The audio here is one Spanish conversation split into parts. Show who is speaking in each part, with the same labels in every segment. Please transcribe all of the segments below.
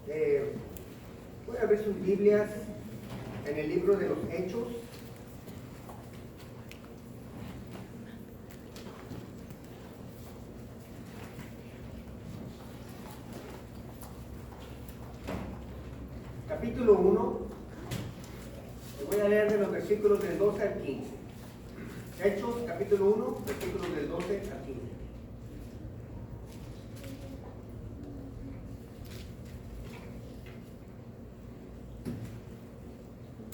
Speaker 1: Voy a ver sus Biblias en el libro de los Hechos. Capítulo 1. Voy a leer de los versículos del 12 al 15. Hechos, capítulo 1, versículos del 12 al 15.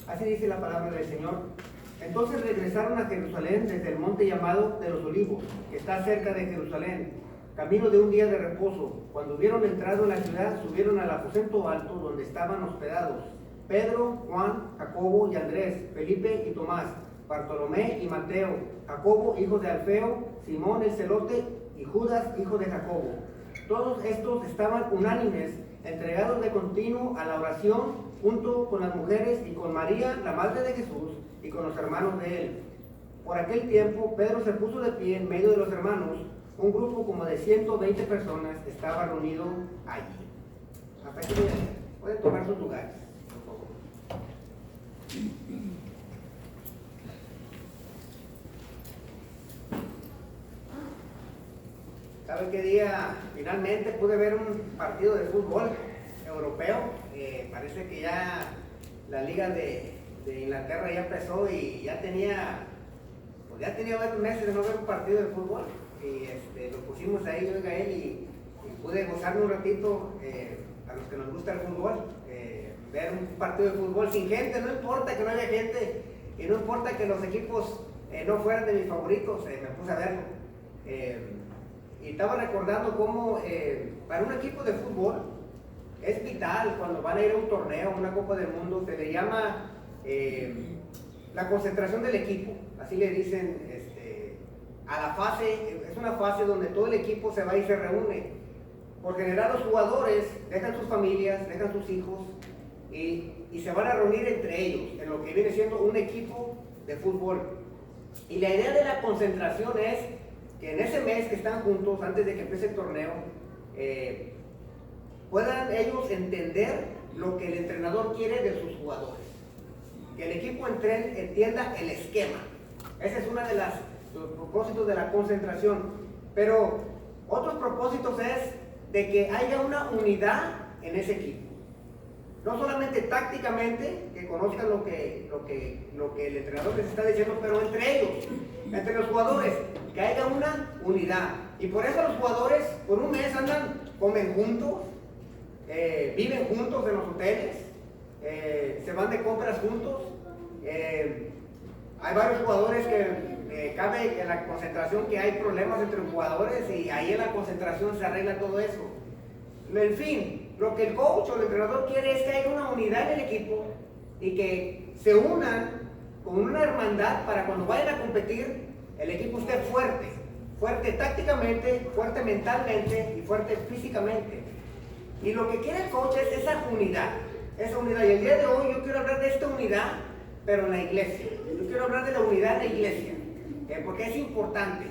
Speaker 1: Así dice la palabra del Señor. Entonces regresaron a Jerusalén desde el monte llamado de los Olivos, que está cerca de Jerusalén, camino de un día de reposo. Cuando hubieron entrado en la ciudad, subieron al aposento alto donde estaban hospedados Pedro, Juan, Jacobo y Andrés, Felipe y Tomás, Bartolomé y Mateo, Jacobo, hijo de Alfeo, Simón el celote y Judas, hijo de Jacobo. Todos estos estaban unánimes, entregados de continuo a la oración, junto con las mujeres y con María, la madre de Jesús, y con los hermanos de él. Por aquel tiempo, Pedro se puso de pie en medio de los hermanos. Un grupo como de 120 personas estaba reunido allí. Hasta aquí voy a leer. Pueden tomar sus lugares, por favor. ¿Sabe qué día finalmente pude ver un partido de fútbol europeo? Parece que ya la liga de Inglaterra ya empezó y ya tenía varios meses de no ver un partido de fútbol. Y lo pusimos ahí, oiga él, y pude gozarme un ratito, a los que nos gusta el fútbol, ver un partido de fútbol sin gente. No importa que no haya gente y no importa que los equipos no fueran de mis favoritos, me puse a verlo. Y estaba recordando cómo para un equipo de fútbol es vital cuando van a ir a un torneo, una Copa del Mundo, se le llama la concentración del equipo, así le dicen a la fase. Es una fase donde todo el equipo se va y se reúne. Por general los jugadores dejan sus familias, dejan sus hijos y se van a reunir entre ellos en lo que viene siendo un equipo de fútbol. Y la idea de la concentración es que en ese mes que están juntos, antes de que empiece el torneo, puedan ellos entender lo que el entrenador quiere de sus jugadores. Que el equipo entienda el esquema. Ese es uno de los propósitos de la concentración. Pero otros propósitos es de que haya una unidad en ese equipo. No solamente tácticamente, que conozcan lo que el entrenador les está diciendo, pero entre ellos, entre los jugadores, que haya una unidad. Y por eso los jugadores por un mes comen juntos, viven juntos en los hoteles, se van de compras juntos. Hay varios jugadores que cabe en la concentración que hay problemas entre los jugadores y ahí en la concentración se arregla todo eso. En fin, lo que el coach o el entrenador quiere es que haya una unidad en el equipo y que se unan con una hermandad para cuando vayan a competir el equipo esté fuerte tácticamente, fuerte mentalmente y fuerte físicamente. Y lo que quiere el coach es esa unidad. Y el día de hoy yo quiero hablar de esta unidad, pero en la iglesia. Yo quiero hablar de la unidad en la iglesia, porque es importante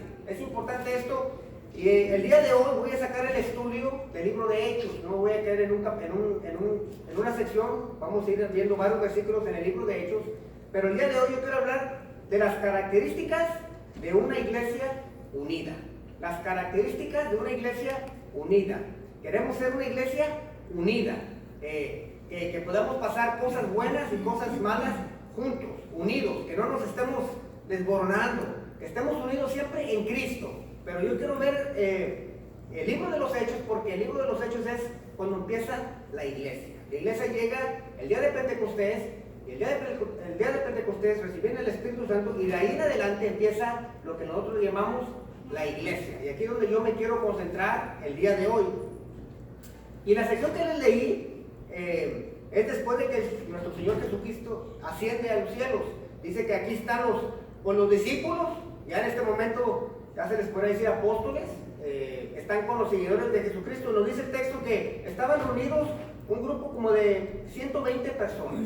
Speaker 1: esto. Y el día de hoy voy a sacar el estudio del libro de Hechos. No voy a caer en una sección. Vamos a ir viendo varios versículos en el libro de Hechos. Pero el día de hoy yo quiero hablar de las características de una iglesia unida. Las características de una iglesia unida. Queremos ser una iglesia unida. Que podamos pasar cosas buenas y cosas malas juntos, unidos. Que no nos estemos desboronando. Que estemos unidos siempre en Cristo. Pero yo quiero ver el libro de los Hechos, porque el libro de los Hechos es cuando empieza la iglesia. La iglesia llega el día de Pentecostés, y el día de Pentecostés reciben el Espíritu Santo, y de ahí en adelante empieza lo que nosotros llamamos la iglesia. Y aquí es donde yo me quiero concentrar el día de hoy. Y la sección que les leí es después de que nuestro Señor Jesucristo asciende a los cielos. Dice que aquí están los discípulos, ya en este momento ya se les puede decir apóstoles, están con los seguidores de Jesucristo. Nos dice el texto que estaban reunidos un grupo como de 120 personas.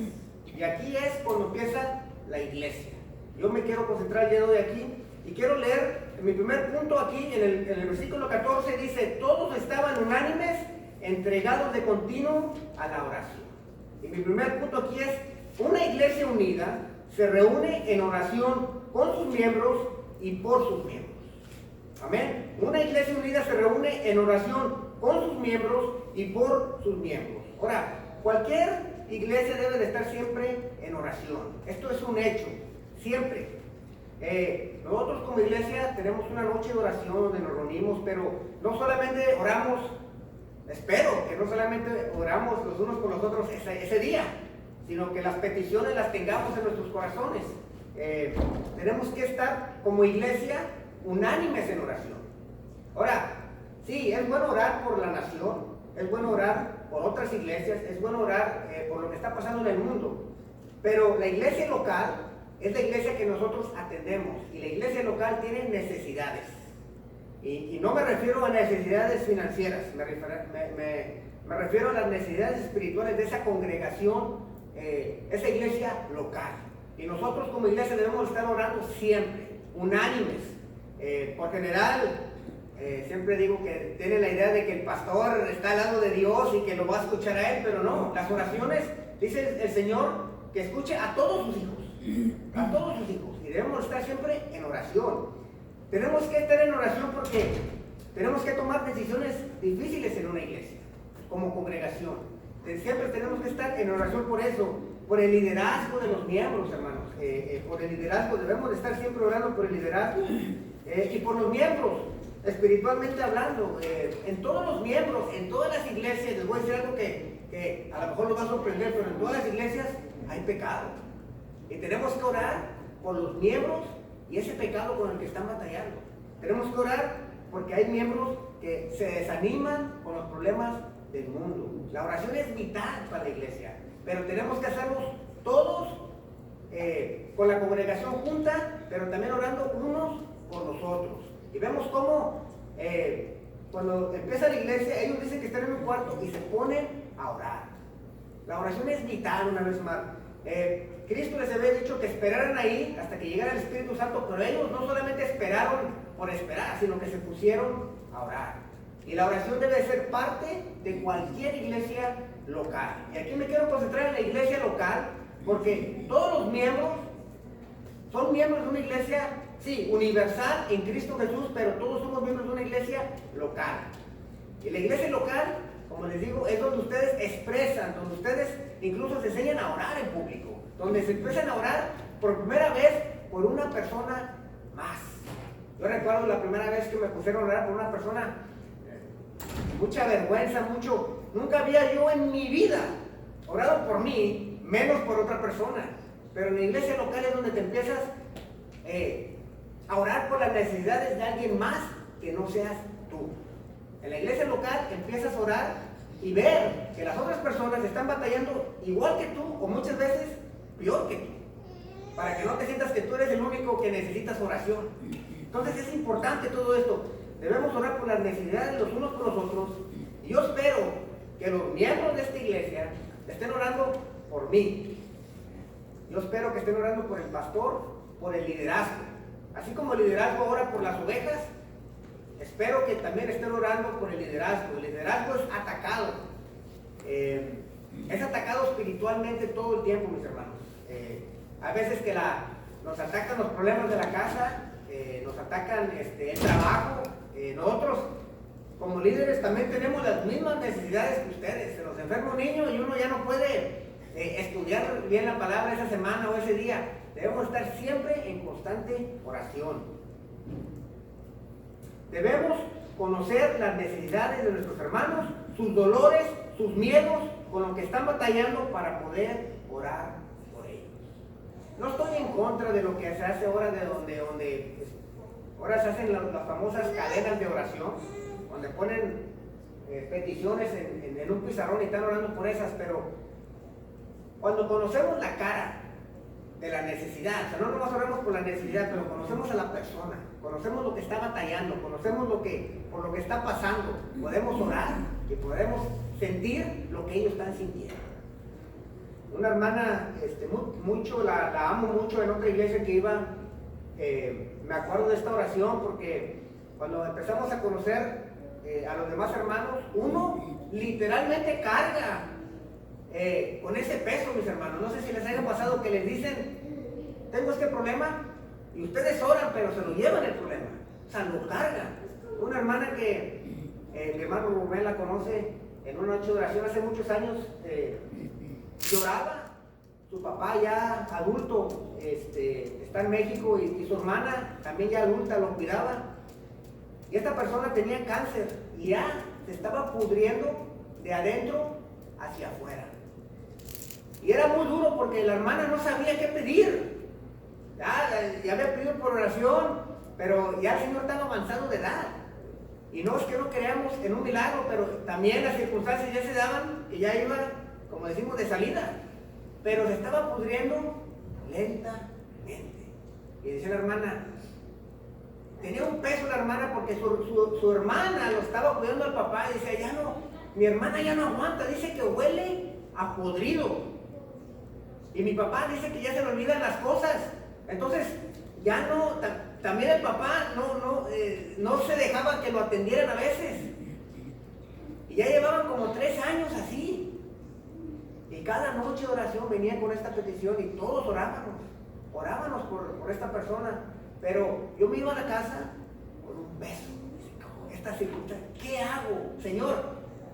Speaker 1: Y aquí es cuando empieza la iglesia. Yo me quiero concentrar el día de hoy aquí y quiero leer mi primer punto aquí en el versículo 14. Dice: todos estaban unánimes, entregados de continuo a la oración. Y mi primer punto aquí es, una iglesia unida se reúne en oración con sus miembros y por sus miembros. Amén. Una iglesia unida se reúne en oración con sus miembros y por sus miembros. Ahora, cualquier iglesia debe de estar siempre en oración. Esto es un hecho, siempre. Nosotros como iglesia tenemos una noche de oración donde nos reunimos, pero no solamente oramos, espero que no solamente oramos los unos con los otros ese día, sino que las peticiones las tengamos en nuestros corazones. Tenemos que estar como iglesia unánimes en oración. Ahora, sí, es bueno orar por la nación, es bueno orar por otras iglesias, es bueno orar por lo que está pasando en el mundo, pero la iglesia local es la iglesia que nosotros atendemos, y la iglesia local tiene necesidades. Y no me refiero a necesidades financieras, me refiero a las necesidades espirituales de esa congregación, esa iglesia local. Y nosotros como iglesia debemos estar orando siempre, unánimes. Por general, siempre digo que tienen la idea de que el pastor está al lado de Dios y que lo va a escuchar a él, pero no, las oraciones, dice el Señor, que escuche a todos sus hijos, y debemos estar siempre en oración. Tenemos que estar en oración porque tenemos que tomar decisiones difíciles en una iglesia, como congregación. Siempre tenemos que estar en oración por eso, por el liderazgo de los miembros, hermanos, por el liderazgo, debemos de estar siempre orando por el liderazgo y por los miembros, espiritualmente hablando, en todos los miembros, en todas las iglesias. Les voy a decir algo que a lo mejor los va a sorprender, pero en todas las iglesias hay pecado, y tenemos que orar por los miembros y ese pecado con el que están batallando. Tenemos que orar porque hay miembros que se desaniman con los problemas del mundo. La oración es vital para la iglesia, pero tenemos que hacerlos todos con la congregación junta, pero también orando unos por los otros. Y vemos cómo cuando empieza la iglesia, ellos dicen que están en un cuarto y se ponen a orar. La oración es vital, una vez más. Cristo les había dicho que esperaran ahí hasta que llegara el Espíritu Santo, pero ellos no solamente esperaron por esperar, sino que se pusieron a orar. Y la oración debe ser parte de cualquier iglesia local. Y aquí me quiero concentrar en la iglesia local, porque todos los miembros son miembros de una iglesia, sí, universal en Cristo Jesús, pero todos somos miembros de una iglesia local. Y la iglesia local, como les digo, es donde ustedes expresan, donde ustedes incluso se enseñan a orar en público, donde se empiezan a orar por primera vez por una persona más. Yo recuerdo la primera vez que me pusieron a orar por una persona, mucha vergüenza, nunca había yo en mi vida orado por mí, menos por otra persona. Pero en la iglesia local es donde te empiezas a orar por las necesidades de alguien más que no seas tú. En la iglesia local empiezas a orar y ver que las otras personas están batallando igual que tú, o muchas veces peor que tú, para que no te sientas que tú eres el único que necesitas oración. Entonces es importante todo esto. Debemos orar por las necesidades los unos por los otros, y yo espero que los miembros de esta iglesia estén orando por mí. Yo espero que estén orando por el pastor, por el liderazgo. Así como el liderazgo ora por las ovejas, espero que también estén orando por el liderazgo. El liderazgo es atacado. Es atacado espiritualmente todo el tiempo, mis hermanos. A veces que nos atacan los problemas de la casa, nos atacan el trabajo. Nosotros, como líderes, también tenemos las mismas necesidades que ustedes. Se nos enferma un niño y uno ya no puede estudiar bien la palabra esa semana o ese día. Debemos estar siempre en constante oración. Debemos conocer las necesidades de nuestros hermanos, sus dolores, sus miedos, con lo que están batallando para poder orar por ellos. No estoy en contra de lo que se hace ahora, de donde ahora se hacen las famosas cadenas de oración, donde ponen peticiones en un pizarrón y están orando por esas, pero cuando conocemos la cara de la necesidad, o sea, no nomás oramos por la necesidad, pero conocemos a la persona, conocemos lo que está batallando, conocemos por lo que está pasando, podemos orar y podemos sentir lo que ellos están sintiendo. Una hermana, la amo mucho, en otra iglesia que iba, me acuerdo de esta oración porque cuando empezamos a conocer a los demás hermanos, uno literalmente carga con ese peso, mis hermanos. No sé si les haya pasado que les dicen, tengo este problema, y ustedes oran, pero se lo llevan el problema, o sea, lo cargan. Una hermana que mi hermano Rubén la conoce, en una noche de oración hace muchos años, lloraba. Su papá ya adulto está en México, y su hermana también ya adulta lo cuidaba. Y esta persona tenía cáncer y ya se estaba pudriendo de adentro hacia afuera. Y era muy duro porque la hermana no sabía qué pedir. Ya había pedido por oración, pero ya el Señor estaba avanzado de edad. Y no es que no creamos en un milagro, pero también las circunstancias ya se daban, que ya iba, como decimos, de salida. Pero se estaba pudriendo lentamente. Y decía la hermana, tenía un peso la hermana porque su hermana lo estaba cuidando al papá y decía, ya no, mi hermana ya no aguanta, dice que huele a podrido. Y mi papá dice que ya se le olvidan las cosas. Entonces, ya no, también el papá no se dejaba que lo atendieran a veces. Y ya llevaban como 3 años así. Y cada noche de oración venía con esta petición y todos orábamos por esta persona. Pero yo me iba a la casa con un beso. Esta circunstancia, ¿qué hago? Señor,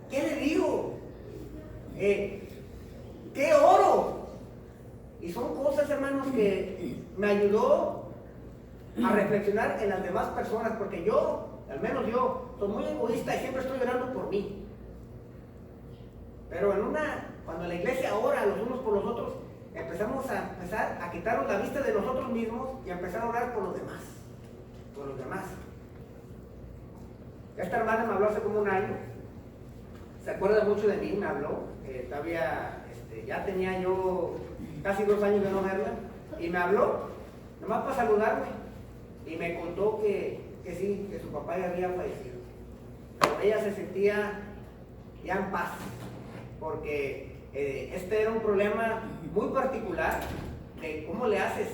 Speaker 1: ¿qué le digo? ¿Qué oro? Y son cosas, hermanos, que me ayudó a reflexionar en las demás personas, porque yo, al menos yo, soy muy egoísta y siempre estoy orando por mí. Pero cuando la iglesia ora los unos por los otros, empezamos a quitarnos la vista de nosotros mismos y a empezar a orar por los demás. Por los demás. Esta hermana me habló hace como un año. Se acuerda mucho de mí, me habló. Todavía, ya tenía yo casi 2 años de no verla. Y me habló, nomás para saludarme. Y me contó que sí, que su papá ya había fallecido. Pero ella se sentía ya en paz. Porque este era un problema muy particular de cómo le haces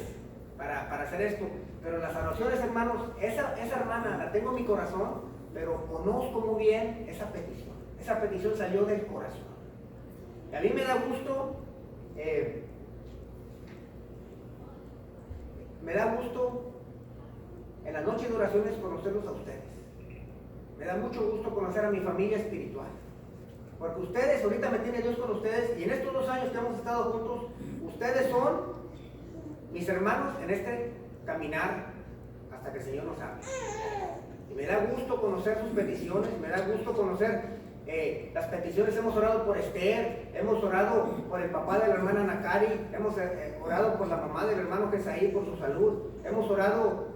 Speaker 1: para hacer esto. Pero las oraciones, hermanos, esa hermana la tengo en mi corazón, pero conozco muy bien esa petición. Esa petición salió del corazón. Y a mí me da gusto, en la noche de oraciones conocerlos a ustedes. Me da mucho gusto conocer a mi familia espiritual. Porque ustedes, ahorita me tiene Dios con ustedes, y en estos 2 años que hemos estado juntos, ustedes son mis hermanos en este caminar hasta que el Señor nos hable. Y me da gusto conocer sus peticiones, me da gusto conocer las peticiones. Hemos orado por Esther, hemos orado por el papá de la hermana Nakari, hemos orado por la mamá del hermano Jesaí por su salud, hemos orado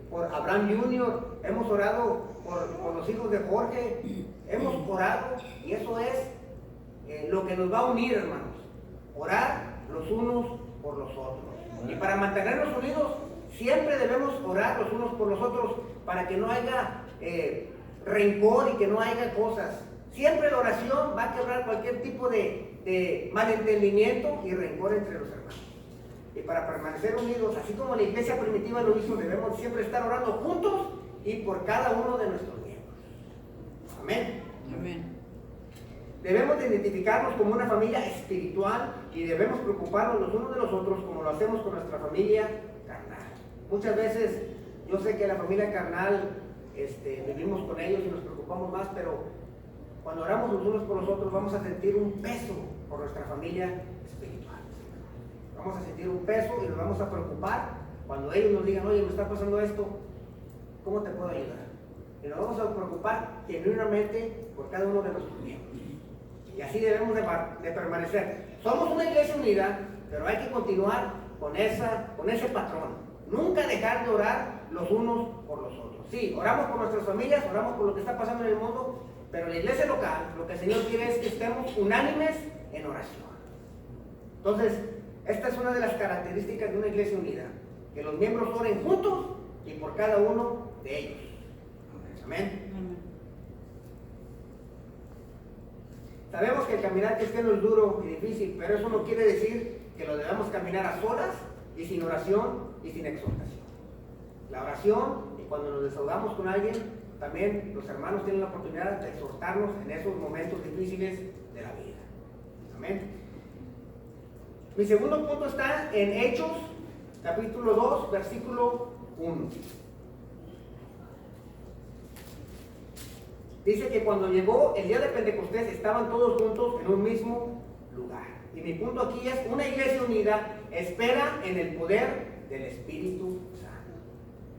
Speaker 1: por Abraham Jr., hemos orado por los hijos de Jorge, hemos orado, y eso es lo que nos va a unir, hermanos, orar los unos por los otros. Y para mantenernos unidos, siempre debemos orar los unos por los otros, para que no haya rencor y que no haya cosas. Siempre la oración va a quebrar cualquier tipo de malentendimiento y rencor entre los hermanos. Y para permanecer unidos, así como la iglesia primitiva lo hizo, debemos siempre estar orando juntos y por cada uno de nuestros miembros. Amén.
Speaker 2: Amén.
Speaker 1: Debemos de identificarnos como una familia espiritual y debemos preocuparnos los unos de los otros como lo hacemos con nuestra familia carnal. Muchas veces yo sé que la familia carnal vivimos con ellos y nos preocupamos más, pero cuando oramos los unos por los otros vamos a sentir un peso por nuestra familia espiritual. Vamos a sentir un peso y nos vamos a preocupar cuando ellos nos digan, oye, me está pasando esto, ¿cómo te puedo ayudar? Y nos vamos a preocupar genuinamente por cada uno de nuestros miembros. Y así debemos de permanecer. Somos una iglesia unida, pero hay que continuar con ese patrón. Nunca dejar de orar los unos por los otros. Sí, oramos por nuestras familias, oramos por lo que está pasando en el mundo, pero la iglesia local, lo que el Señor quiere es que estemos unánimes en oración. Entonces, esta es una de las características de una iglesia unida, que los miembros oren juntos y por cada uno de ellos. Amén. Sabemos que el caminar cristiano es duro y difícil, pero eso no quiere decir que lo debamos caminar a solas y sin oración y sin exhortación. La oración, y cuando nos desahogamos con alguien, también los hermanos tienen la oportunidad de exhortarnos en esos momentos difíciles de la vida. Amén. Mi segundo punto está en Hechos, capítulo 2, versículo 1. Dice que cuando llegó el día de Pentecostés estaban todos juntos en un mismo lugar. Y mi punto aquí es: una iglesia unida espera en el poder del Espíritu Santo.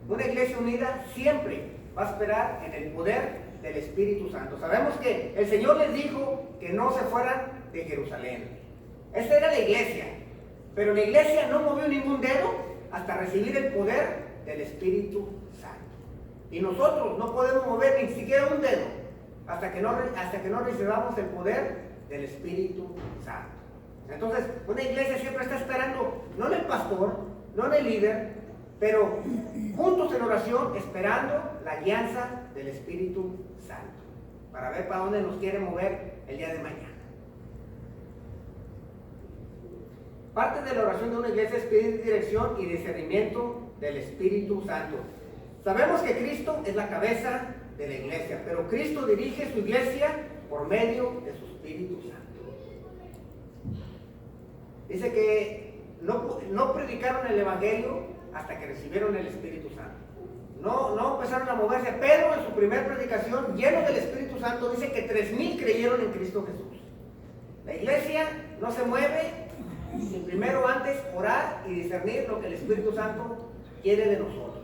Speaker 1: Una iglesia unida siempre va a esperar en el poder del Espíritu Santo. Sabemos que el Señor les dijo que no se fueran de Jerusalén. Esta era la iglesia, pero la iglesia no movió ningún dedo hasta recibir el poder del Espíritu Santo. Y nosotros no podemos mover ni siquiera un dedo hasta que no recibamos el poder del Espíritu Santo. Entonces, una iglesia siempre está esperando, no en el pastor, no en el líder, pero juntos en oración, esperando la guianza del Espíritu Santo, para ver para dónde nos quiere mover el día de mañana. Parte de la oración de una iglesia es pedir dirección y discernimiento del Espíritu Santo. Sabemos que Cristo es la cabeza de la iglesia, pero Cristo dirige su iglesia por medio de su Espíritu Santo. Dice que no predicaron el Evangelio hasta que recibieron el Espíritu Santo. No empezaron a moverse. Pedro, en su primera predicación, lleno del Espíritu Santo, dice que 3,000 creyeron en Cristo Jesús. La iglesia no se mueve sin primero antes orar y discernir lo que el Espíritu Santo quiere de nosotros.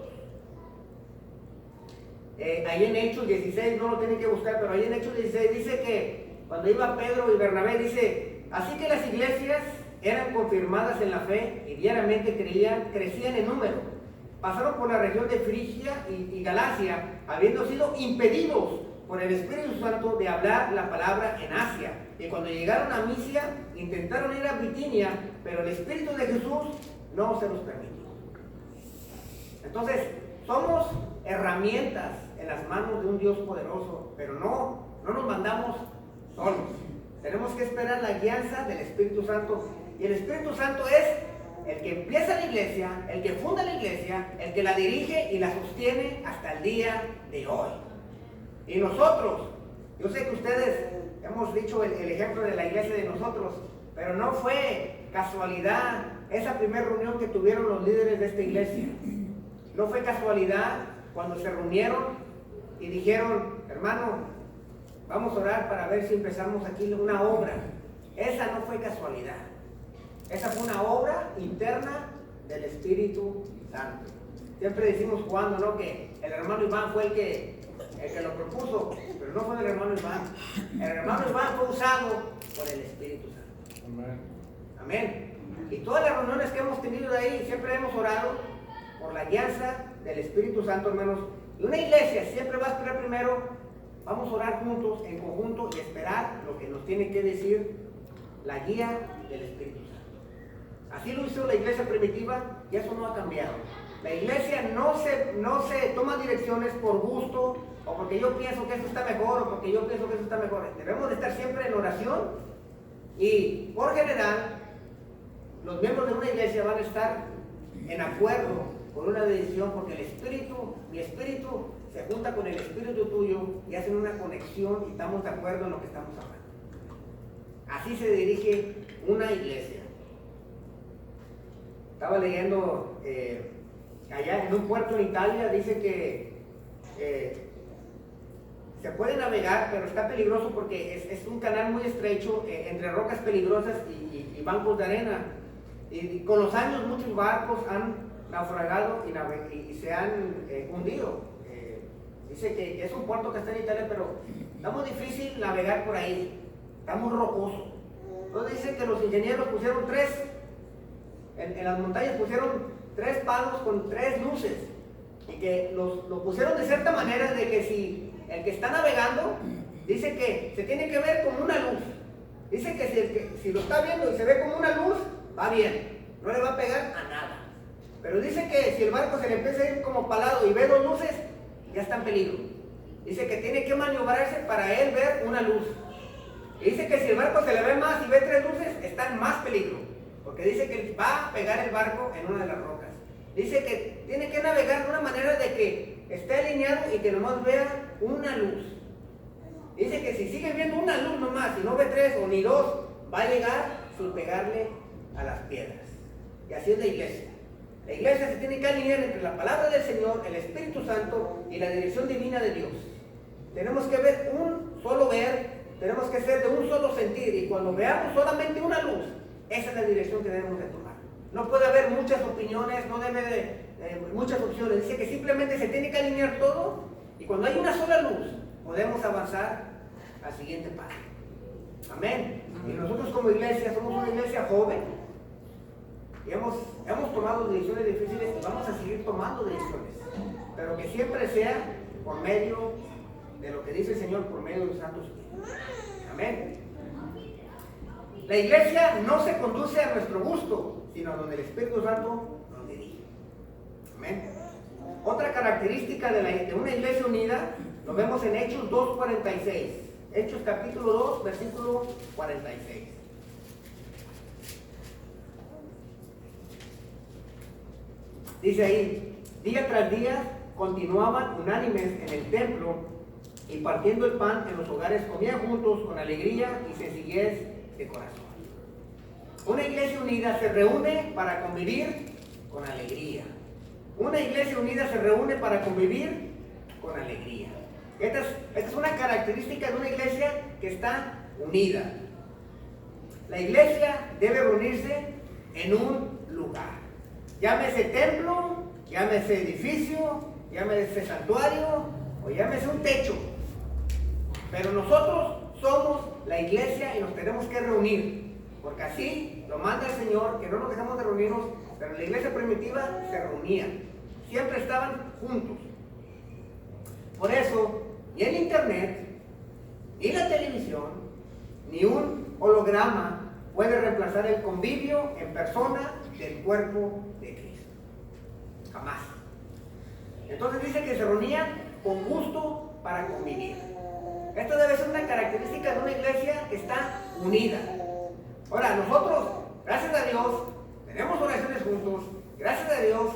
Speaker 1: Ahí en Hechos 16, no lo tienen que buscar, pero ahí en Hechos 16 dice que cuando iba Pedro y Bernabé, dice: así que las iglesias eran confirmadas en la fe y diariamente crecían en número. Pasaron por la región de Frigia y Galacia, habiendo sido impedidos por el Espíritu Santo de hablar la palabra en Asia. Y cuando llegaron a Misia, intentaron ir a Bitinia, pero el Espíritu de Jesús no se los permitió. Entonces, somos herramientas en las manos de un Dios poderoso, pero no nos mandamos solos. Tenemos que esperar la guianza del Espíritu Santo. Y el Espíritu Santo es el que empieza la iglesia, el que funda la iglesia, el que la dirige y la sostiene hasta el día de hoy. Y nosotros, yo sé que ustedes hemos dicho el ejemplo de la iglesia de nosotros, pero no fue casualidad esa primera reunión que tuvieron los líderes de esta iglesia. No fue casualidad cuando se reunieron y dijeron: hermano, vamos a orar para ver si empezamos aquí una obra. Esa no fue casualidad. Esa fue una obra interna del Espíritu Santo. Siempre decimos jugando, ¿no?, que el hermano Iván fue el que lo propuso, pero no fue el hermano Iván. El hermano Iván fue usado por el Espíritu Santo. Amén. Amén. Y todas las reuniones que hemos tenido de ahí, siempre hemos orado por la guianza del Espíritu Santo, hermanos. Y una iglesia siempre va a esperar primero: vamos a orar juntos, en conjunto, y esperar lo que nos tiene que decir la guía del Espíritu Santo. Así lo hizo la iglesia primitiva y eso no ha cambiado. La iglesia no se toma direcciones por gusto, o porque yo pienso que eso está mejor, o porque yo pienso que eso está mejor. Debemos de estar siempre en oración, y por general los miembros de una iglesia van a estar en acuerdo con una decisión, porque mi espíritu se junta con el espíritu tuyo y hacen una conexión y estamos de acuerdo en lo que estamos hablando. Así se dirige una iglesia. Estaba leyendo allá en un puerto en Italia, dice que se puede navegar, pero está peligroso porque es un canal muy estrecho entre rocas peligrosas y bancos de arena. Y con los años muchos barcos han naufragado y se han hundido. Dice que es un puerto que está en Italia, pero está muy difícil navegar por ahí, está muy rocoso. Entonces dice que los ingenieros pusieron en las montañas pusieron 3 palos con 3 luces, y que lo pusieron de cierta manera de que si el que está navegando, dice que se tiene que ver como una luz. Dice que si lo está viendo y se ve como una luz, va bien, no le va a pegar a nada. Pero dice que si el barco se le empieza a ir como palado y ve 2 luces, ya está en peligro. Dice que tiene que maniobrarse para él ver una luz. Y dice que si el barco se le ve más y ve 3 luces, está en más peligro, porque dice que va a pegar el barco en una de las rocas. Dice que tiene que navegar de una manera de que esté alineado y que nomás vea una luz. Dice que si sigue viendo una luz nomás y no ve tres o ni dos, va a llegar sin pegarle a las piedras. Y así es la iglesia. La iglesia se tiene que alinear entre la palabra del Señor, el Espíritu Santo y la dirección divina de Dios. Tenemos que ver un solo ver, tenemos que ser de un solo sentir, y cuando veamos solamente una luz, esa es la dirección que debemos de tomar. No puede haber muchas opiniones, no debe de muchas opciones. Dice que simplemente se tiene que alinear todo, y cuando hay una sola luz, podemos avanzar al siguiente paso. Amén. Y nosotros como iglesia somos una iglesia joven. Y hemos tomado decisiones difíciles y vamos a seguir tomando decisiones, pero que siempre sea por medio de lo que dice el Señor, por medio de los santos espíritus. Amén. La iglesia no se conduce a nuestro gusto, sino a donde el Espíritu Santo nos dirige. Amén. Otra característica de una iglesia unida lo vemos en Hechos 2:46. Hechos capítulo 2, versículo 46. Dice ahí, día tras día continuaban unánimes en el templo y partiendo el pan en los hogares comían juntos con alegría y sencillez de corazón. Una iglesia unida se reúne para convivir con alegría. Una iglesia unida se reúne para convivir con alegría. Esta es una característica de una iglesia que está unida. La iglesia debe reunirse en un lugar. Llámese templo, llámese edificio, llámese santuario o llámese un techo. Pero nosotros somos la iglesia y nos tenemos que reunir. Porque así lo manda el Señor, que no nos dejamos de reunirnos, pero la iglesia primitiva se reunía. Siempre estaban juntos. Por eso, ni el internet, ni la televisión, ni un holograma puede reemplazar el convivio en persona del cuerpo de Cristo. Jamás. Entonces dice que se reunían con gusto para convivir. Esto debe ser una característica de una iglesia que está unida. Ahora, nosotros, gracias a Dios, tenemos oraciones juntos, gracias a Dios,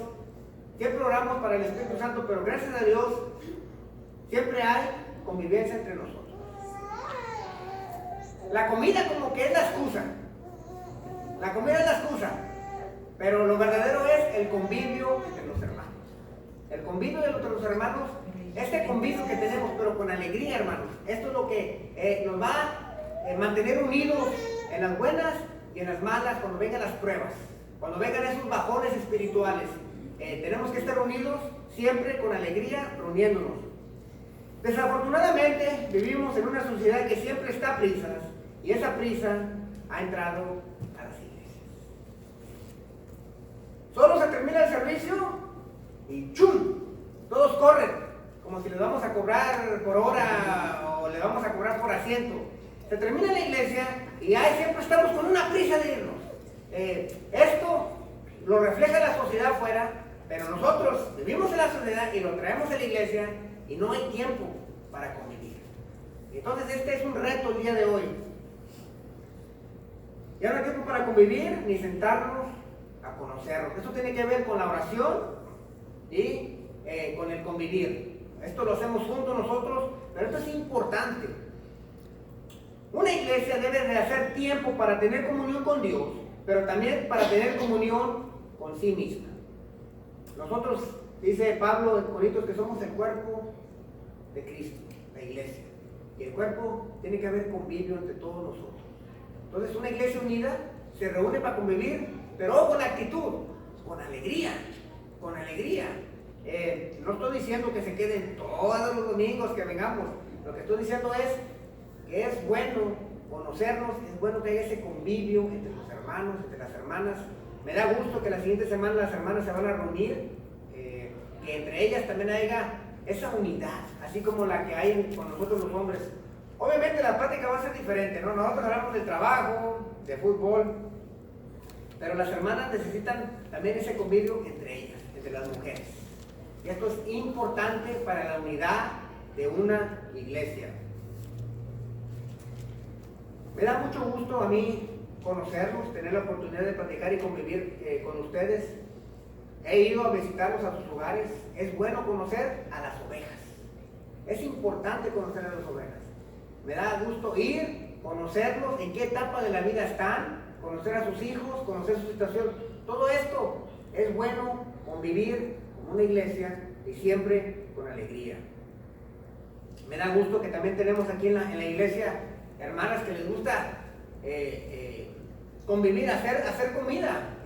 Speaker 1: siempre oramos para el Espíritu Santo, pero gracias a Dios, siempre hay convivencia entre nosotros. La comida como que es la excusa. La comida es la excusa, pero lo verdadero es el convivio entre los hermanos. El convivio entre los hermanos, este convivio que tenemos, pero con alegría, hermanos. Esto es lo que nos va a mantener unidos en las buenas y en las malas, cuando vengan las pruebas, cuando vengan esos bajones espirituales. Tenemos que estar unidos siempre con alegría, reuniéndonos. Desafortunadamente vivimos en una sociedad que siempre está a prisas, y esa prisa ha entrado a las iglesias. Solo se termina el servicio y ¡chum! Todos corren, como si les vamos a cobrar por hora o le vamos a cobrar por asiento. Se termina la iglesia y ahí siempre estamos con una prisa de irnos. Esto lo refleja la sociedad afuera, pero nosotros vivimos en la sociedad y lo traemos a la iglesia y no hay tiempo para convivir. Entonces este es un reto el día de hoy. Ya no hay tiempo para convivir ni sentarnos a conocernos. Esto tiene que ver con la oración y con el convivir. Esto lo hacemos juntos nosotros, pero esto es importante. Una iglesia debe de hacer tiempo para tener comunión con Dios, pero también para tener comunión con sí misma. Nosotros, dice Pablo en Corintios, que somos el cuerpo de Cristo, la iglesia. Y el cuerpo tiene que haber convivio entre todos nosotros. Entonces una iglesia unida se reúne para convivir, pero con actitud, con alegría, con alegría. No estoy diciendo que se queden todos los domingos que vengamos. Lo que estoy diciendo es que es bueno conocernos, es bueno que haya ese convivio entre los hermanos, entre las hermanas. Me da gusto que la siguiente semana las hermanas se van a reunir, que entre ellas también haya esa unidad, así como la que hay con nosotros los hombres. Obviamente la práctica va a ser diferente, ¿no? Nosotros hablamos del trabajo, de fútbol, pero las hermanas necesitan también ese convivio entre ellas, entre las mujeres. Y esto es importante para la unidad de una iglesia. Me da mucho gusto a mí conocerlos, tener la oportunidad de platicar y convivir con ustedes. he ido a visitarlos a sus hogares. Es bueno conocer a las ovejas. Es importante conocer a las ovejas. Me da gusto ir, conocerlos, en qué etapa de la vida están, conocer a sus hijos, conocer su situación. Todo esto es bueno convivir con una iglesia y siempre con alegría. Me da gusto que también tenemos aquí en la iglesia hermanas que les gusta convivir, hacer comida.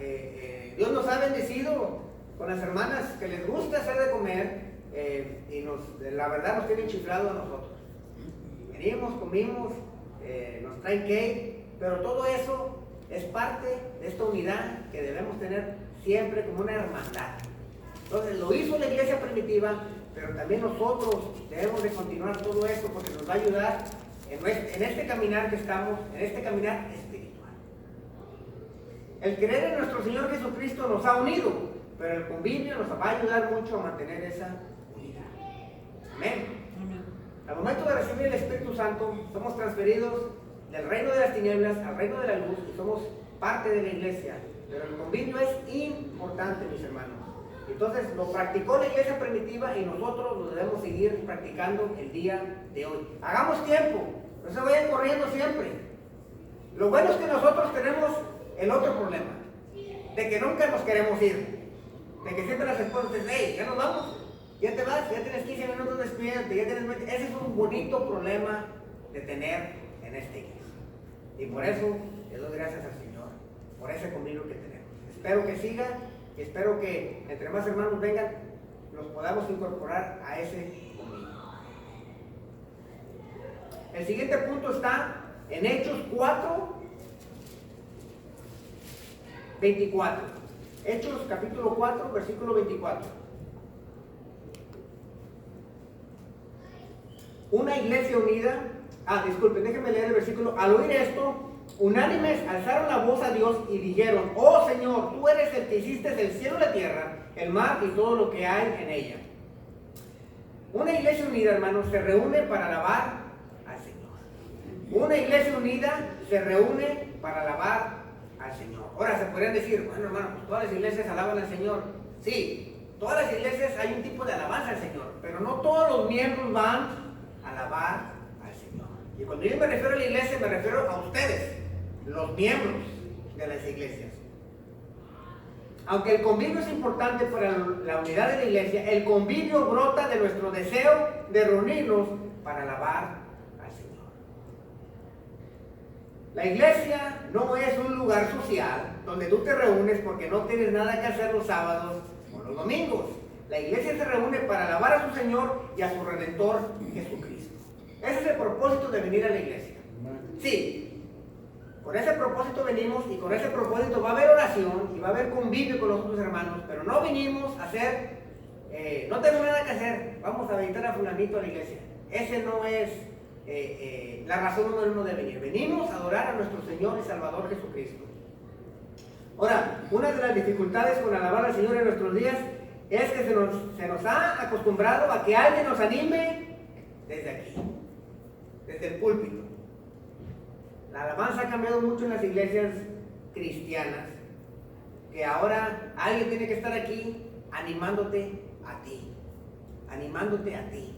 Speaker 1: Dios nos ha bendecido con las hermanas que les gusta hacer de comer y la verdad nos tienen chiflado a nosotros. Venimos, comimos, nos traen cake, pero todo eso es parte de esta unidad que debemos tener siempre como una hermandad. Entonces lo hizo la iglesia primitiva, pero también nosotros debemos de continuar todo esto porque nos va a ayudar en este caminar que estamos, en este caminar espiritual. El creer en nuestro Señor Jesucristo nos ha unido, pero el convivio nos va a ayudar mucho a mantener esa unidad. Amén. Al momento de recibir el Espíritu Santo, somos transferidos del reino de las tinieblas al reino de la luz y somos parte de la iglesia. Pero el convivio es importante, mis hermanos. Entonces lo practicó la iglesia primitiva y nosotros lo debemos seguir practicando el día de hoy. Hagamos tiempo, no se vayan corriendo siempre. Lo bueno es que nosotros tenemos el otro problema, de que nunca nos queremos ir, de que siempre las esposas dicen, hey, ya nos vamos, ya te vas, ya tienes 15 minutos despidiéndote, ya tienes 20. Ese es un bonito problema de tener en esta iglesia. Y por eso le doy gracias al Señor, por ese convivio que tenemos. Espero que siga. Y espero que entre más hermanos vengan, nos podamos incorporar a ese convivio. El siguiente punto está en Hechos 4, 24. Hechos capítulo 4, versículo 24. Una iglesia unida. Disculpen, déjenme leer el versículo. Al oír esto, unánimes alzaron la voz a Dios y dijeron, oh Señor, tú eres el que hiciste el cielo y la tierra, el mar y todo lo que hay en ella. Una iglesia unida, hermanos, se reúne para alabar al Señor. Una iglesia unida se reúne para alabar al Señor. Ahora se podrían decir, bueno hermano, pues todas las iglesias alaban al Señor. Sí, todas las iglesias hay un tipo de alabanza al Señor, pero no todos los miembros van a alabar al Señor. Y cuando yo me refiero a la iglesia, me refiero a ustedes, los miembros de las iglesias. Aunque el convivio es importante para la unidad de la iglesia, el convivio brota de nuestro deseo de reunirnos para alabar al Señor. La iglesia no es un lugar social donde tú te reúnes porque no tienes nada que hacer los sábados o los domingos. La iglesia se reúne para alabar a su Señor y a su Redentor Jesucristo. Ese es el propósito de venir a la iglesia. Sí. Con ese propósito venimos y con ese propósito va a haber oración y va a haber convivio con los otros hermanos, pero no vinimos a hacer, no tengo nada que hacer, vamos a visitar a fulanito a la iglesia. Ese no es la razón número uno de venir. Venimos a adorar a nuestro Señor y Salvador Jesucristo. Ahora, una de las dificultades con alabar al Señor en nuestros días es que se nos ha acostumbrado a que alguien nos anime desde aquí, desde el púlpito. La alabanza ha cambiado mucho en las iglesias cristianas, que ahora alguien tiene que estar aquí animándote a ti, animándote a ti.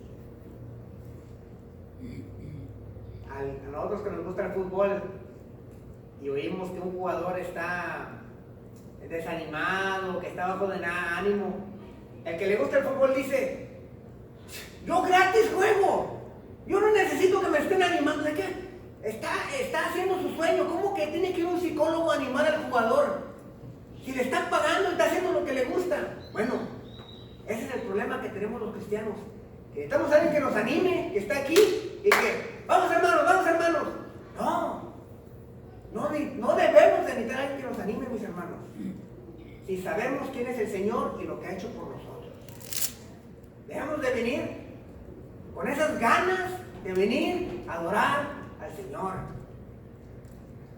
Speaker 1: A nosotros que nos gusta el fútbol y oímos que un jugador está desanimado, que está bajo de ánimo, el que le gusta el fútbol dice, yo gratis juego, yo no necesito que me estén animando. ¿De qué? Está haciendo su sueño. ¿Cómo que tiene que ir un psicólogo a animar al jugador? Si le están pagando, está haciendo lo que le gusta. Bueno, ese es el problema que tenemos los cristianos. Que necesitamos a alguien que nos anime, que está aquí y que, vamos hermanos. No debemos de necesitar a alguien que nos anime, mis hermanos. Si sabemos quién es el Señor y lo que ha hecho por nosotros. Debemos de venir con esas ganas de venir a adorar al Señor.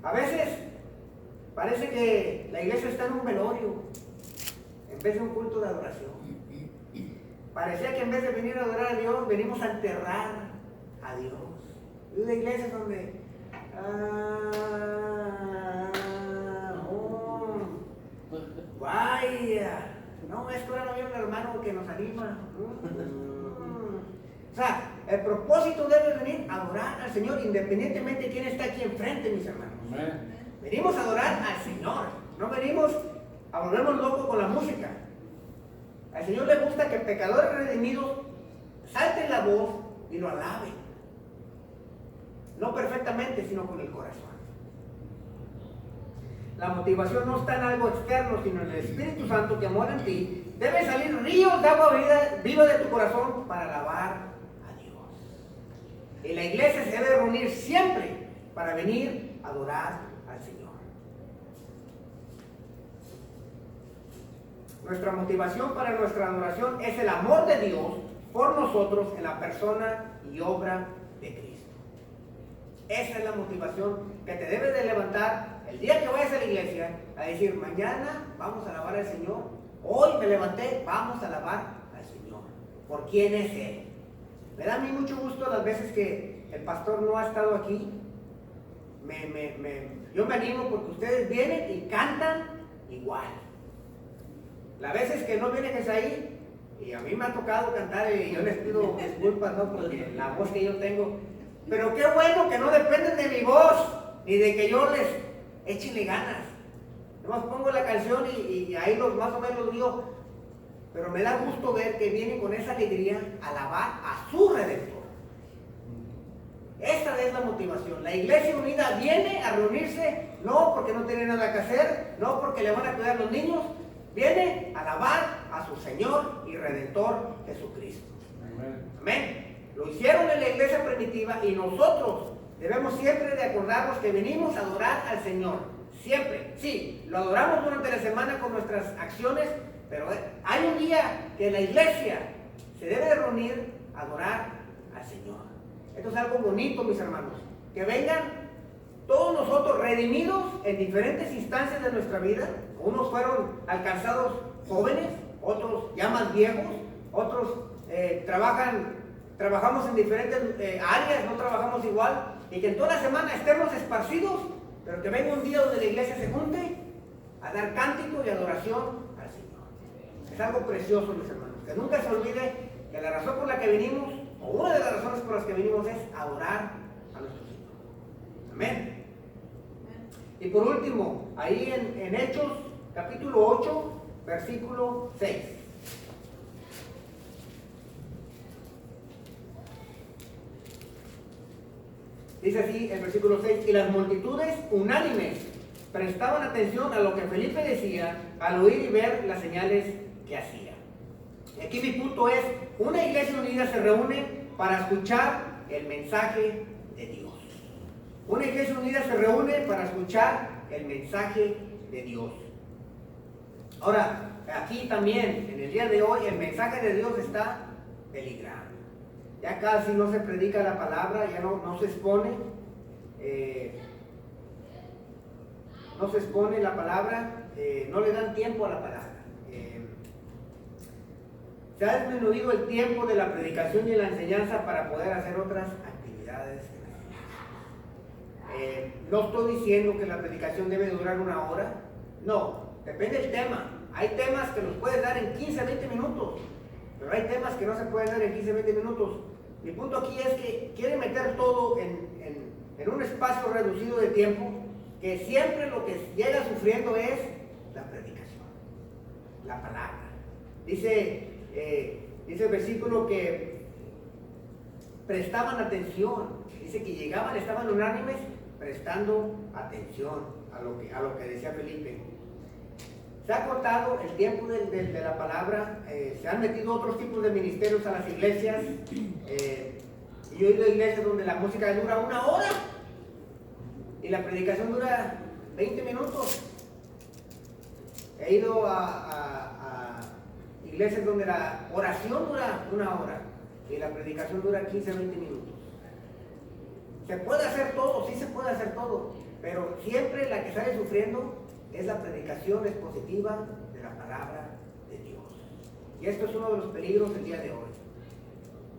Speaker 1: A veces parece que la iglesia está en un velorio en vez de un culto de adoración. Parecía que en vez de venir a adorar a Dios, venimos a enterrar a Dios. Es una iglesia donde vaya, no, anima. O sea, el propósito debe venir a adorar al Señor, independientemente de quién está aquí enfrente, mis hermanos. Venimos a adorar al Señor, no venimos a volvernos locos con la música. Al Señor le gusta que pecadores redimidos salten la voz y lo alaben. No perfectamente, sino con el corazón. La motivación no está en algo externo, sino en el Espíritu Santo que mora en ti. Deben salir ríos de agua viva de tu corazón para alabar a Dios. Y la iglesia se debe reunir siempre para venir a adorar al Señor. Nuestra motivación para nuestra adoración es el amor de Dios por nosotros en la persona y obra de Cristo. Esa es la motivación que te debe de levantar el día que vayas a la iglesia a decir, mañana vamos a alabar al Señor. Hoy me levanté, vamos a alabar al Señor. ¿Por quién es Él? Me da a mí mucho gusto las veces que el pastor no ha estado aquí. Yo me animo porque ustedes vienen y cantan igual. Las veces que no viene Jesaí, y a mí me ha tocado cantar, y yo les pido disculpas, ¿no? Porque la voz que yo tengo. Pero qué bueno que no dependen de mi voz, ni de que yo les échenle ganas. Nomás pongo la canción y ahí más o menos digo, pero me da gusto ver que vienen con esa alegría a alabar a su Redentor. Esa es la motivación. La iglesia unida viene a reunirse, no porque no tiene nada que hacer, no porque le van a cuidar los niños, viene a alabar a su Señor y Redentor Jesucristo. Amén. Amén. Lo hicieron en la iglesia primitiva y nosotros debemos siempre de acordarnos que venimos a adorar al Señor. Siempre. Sí, lo adoramos durante la semana con nuestras acciones, pero hay un día que la iglesia se debe de reunir a adorar al Señor. Esto es algo bonito, mis hermanos. Que vengan todos nosotros redimidos en diferentes instancias de nuestra vida. Unos fueron alcanzados jóvenes, otros ya más viejos, otros trabajamos en diferentes áreas, no trabajamos igual, y que en toda la semana estemos esparcidos, pero que venga un día donde la iglesia se junte a dar cántico y adoración al Señor. Es algo precioso, mis hermanos, que nunca se olvide que la razón por la que venimos, o una de las razones por las que venimos, es adorar a nuestro Señor. Amén. Y por último, ahí en Hechos, capítulo 8, versículo 6. Dice así el versículo 6, y las multitudes unánimes prestaban atención a lo que Felipe decía al oír y ver las señales que hacía. Aquí mi punto es, una iglesia unida se reúne para escuchar el mensaje de Dios. Una iglesia unida se reúne para escuchar el mensaje de Dios. Ahora, aquí también, en el día de hoy, el mensaje de Dios está peligrando. Ya casi no se predica la palabra, ya no se expone. No se expone la palabra, no le dan tiempo a la palabra. Se ha disminuido el tiempo de la predicación y la enseñanza para poder hacer otras actividades. No estoy diciendo que la predicación debe durar 1 hora. No, depende del tema. Hay temas que los puedes dar en 15 a 20 minutos, pero hay temas que no se pueden dar en 15 a 20 minutos. Mi punto aquí es que quiere meter todo en un espacio reducido de tiempo, que siempre lo que llega sufriendo es la predicación, la palabra. Dice el versículo que prestaban atención, dice que llegaban, estaban unánimes prestando atención a lo que decía Felipe. Se ha cortado el tiempo de la palabra, se han metido otros tipos de ministerios a las iglesias. Y yo he ido a iglesias donde la música dura 1 hora y la predicación dura 20 minutos. He ido a iglesias donde la oración dura 1 hora y la predicación dura 15 a 20 minutos. Se puede hacer todo, sí se puede hacer todo, pero siempre la que sale sufriendo es la predicación expositiva de la palabra de Dios. Y esto es uno de los peligros del día de hoy.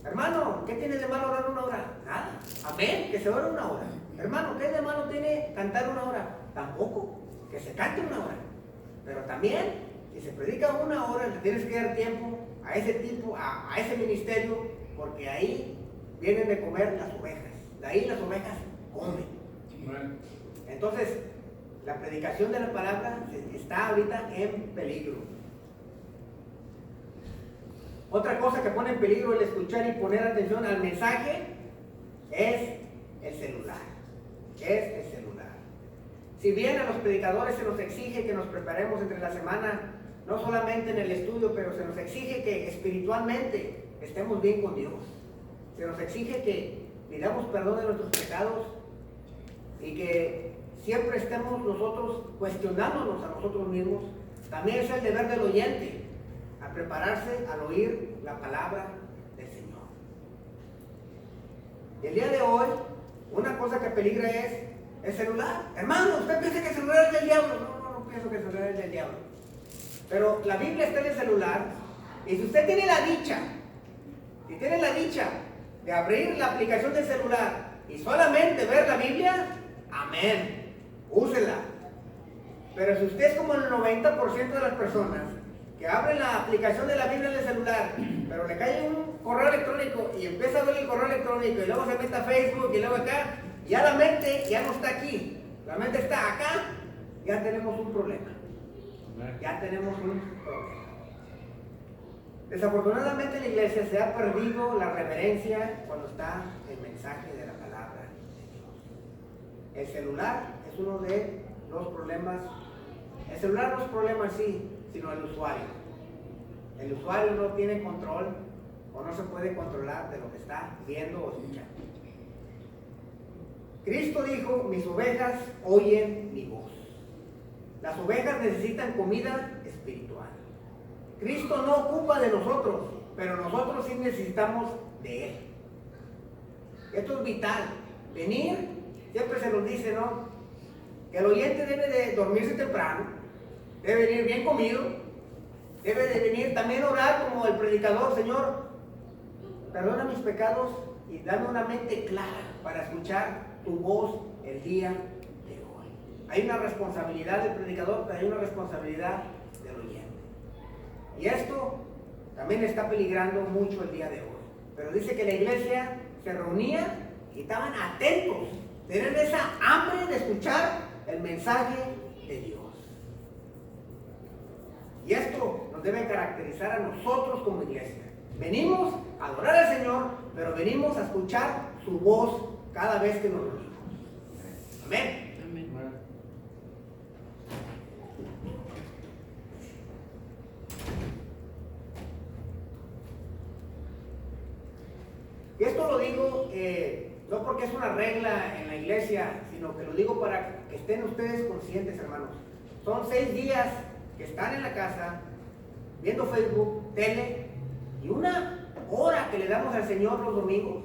Speaker 1: Hermano, ¿qué tiene de malo orar 1 hora? Nada. Amén, que se ore 1 hora. Hermano, ¿qué de malo tiene cantar 1 hora? Tampoco, que se cante 1 hora. Pero también, si se predica 1 hora, le tienes que dar tiempo a ese tipo, a ese ministerio, porque ahí vienen de comer las ovejas. De ahí las ovejas comen. Entonces, la predicación de la palabra está ahorita en peligro. Otra cosa que pone en peligro el escuchar y poner atención al mensaje es el celular. Es el celular. Si bien a los predicadores se nos exige que nos preparemos entre la semana, no solamente en el estudio, pero se nos exige que espiritualmente estemos bien con Dios. Se nos exige que pidamos perdón de nuestros pecados y que siempre estemos nosotros cuestionándonos a nosotros mismos. También es el deber del oyente a prepararse al oír la palabra del Señor. Y el día de hoy, una cosa que peligra es el celular. Hermano, ¿usted piensa que el celular es del diablo? No pienso que el celular es del diablo. Pero la Biblia está en el celular, y si usted tiene la dicha, de abrir la aplicación del celular y solamente ver la Biblia, amén, úsela. Pero si usted es como el 90% de las personas que abren la aplicación de la Biblia en el celular, pero le cae un correo electrónico y empieza a ver el correo electrónico y luego se mete a Facebook y luego acá, ya la mente ya no está aquí, la mente está acá, ya tenemos un problema. Ya tenemos un problema. Desafortunadamente en la iglesia se ha perdido la reverencia cuando está el mensaje de la palabra de Dios. El celular es uno de los problemas. El celular no es problema sí, sino el usuario. El usuario no tiene control o no se puede controlar de lo que está viendo o escuchando. Cristo dijo, mis ovejas oyen mi voz. Las ovejas necesitan comida espiritual. Cristo no ocupa de nosotros, pero nosotros sí necesitamos de Él. Esto es vital. Venir, siempre se nos dice, ¿no? Que el oyente debe de dormirse temprano, debe venir bien comido, debe de venir también a orar como el predicador, Señor, perdona mis pecados y dame una mente clara para escuchar tu voz el día de hoy. Hay una responsabilidad del predicador, pero hay una responsabilidad del oyente. Y esto también está peligrando mucho el día de hoy. Pero dice que la iglesia se reunía y estaban atentos, tenían esa hambre de escuchar el mensaje de Dios. Y esto nos debe caracterizar a nosotros como iglesia. Venimos a adorar al Señor, pero venimos a escuchar su voz cada vez que nos reunimos. Amén. Y esto lo digo no porque es una regla en la iglesia, sino que lo digo para que estén ustedes conscientes, hermanos. Son 6 días que están en la casa, viendo Facebook, tele, y 1 hora que le damos al Señor los domingos,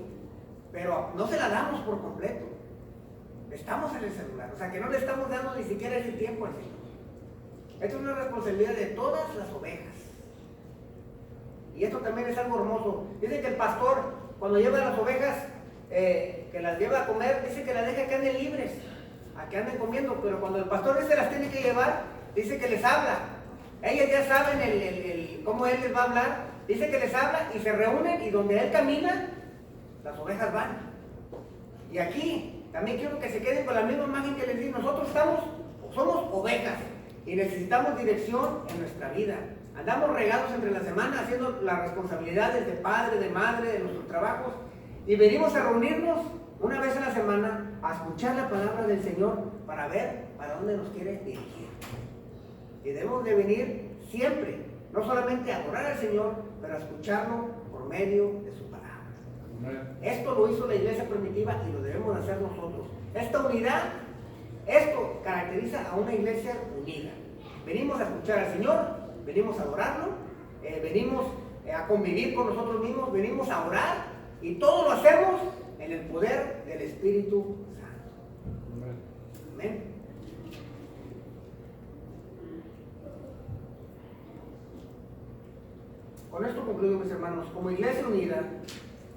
Speaker 1: pero no se la damos por completo. Estamos en el celular, o sea que no le estamos dando ni siquiera ese tiempo al Señor. Esto es una responsabilidad de todas las ovejas. Y esto también es algo hermoso. Dice que el pastor, cuando lleva a las ovejas, que las lleva a comer, dice que las deja que anden libres, a que anden comiendo, pero cuando el pastor se las tiene que llevar, dice que les habla. Ellas ya saben cómo él les va a hablar, dice que les habla y se reúnen y donde él camina, las ovejas van. Y aquí también quiero que se queden con la misma imagen que les di. Nosotros somos ovejas y necesitamos dirección en nuestra vida. Andamos regados entre la semana haciendo las responsabilidades de padre, de madre, de nuestros trabajos, y venimos a reunirnos 1 vez a la semana a escuchar la palabra del Señor para ver para dónde nos quiere dirigir. Y debemos de venir siempre, no solamente a adorar al Señor, pero a escucharlo por medio de su palabra. Esto lo hizo la iglesia primitiva y lo debemos hacer nosotros. Esta unidad, esto caracteriza a una iglesia unida. Venimos a escuchar al Señor, venimos a adorarlo, venimos a convivir con nosotros mismos, venimos a orar y todo lo hacemos en el poder del Espíritu Santo. Amén. Con esto concluyo, mis hermanos. Como iglesia unida,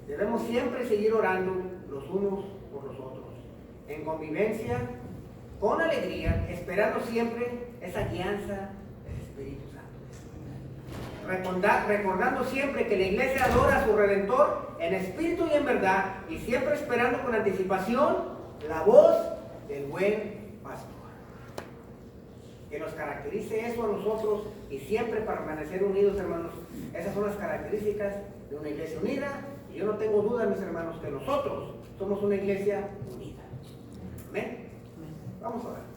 Speaker 1: debemos siempre seguir orando los unos por los otros, en convivencia, con alegría, esperando siempre esa guianza del Espíritu Santo. recordando siempre que la iglesia adora a su Redentor en espíritu y en verdad, y siempre esperando con anticipación la voz del buen pastor. Que nos caracterice eso a nosotros y siempre permanecer unidos, hermanos. Esas son las características de una iglesia unida, y yo no tengo duda, mis hermanos, que nosotros somos una iglesia unida. Amén. Vamos a orar.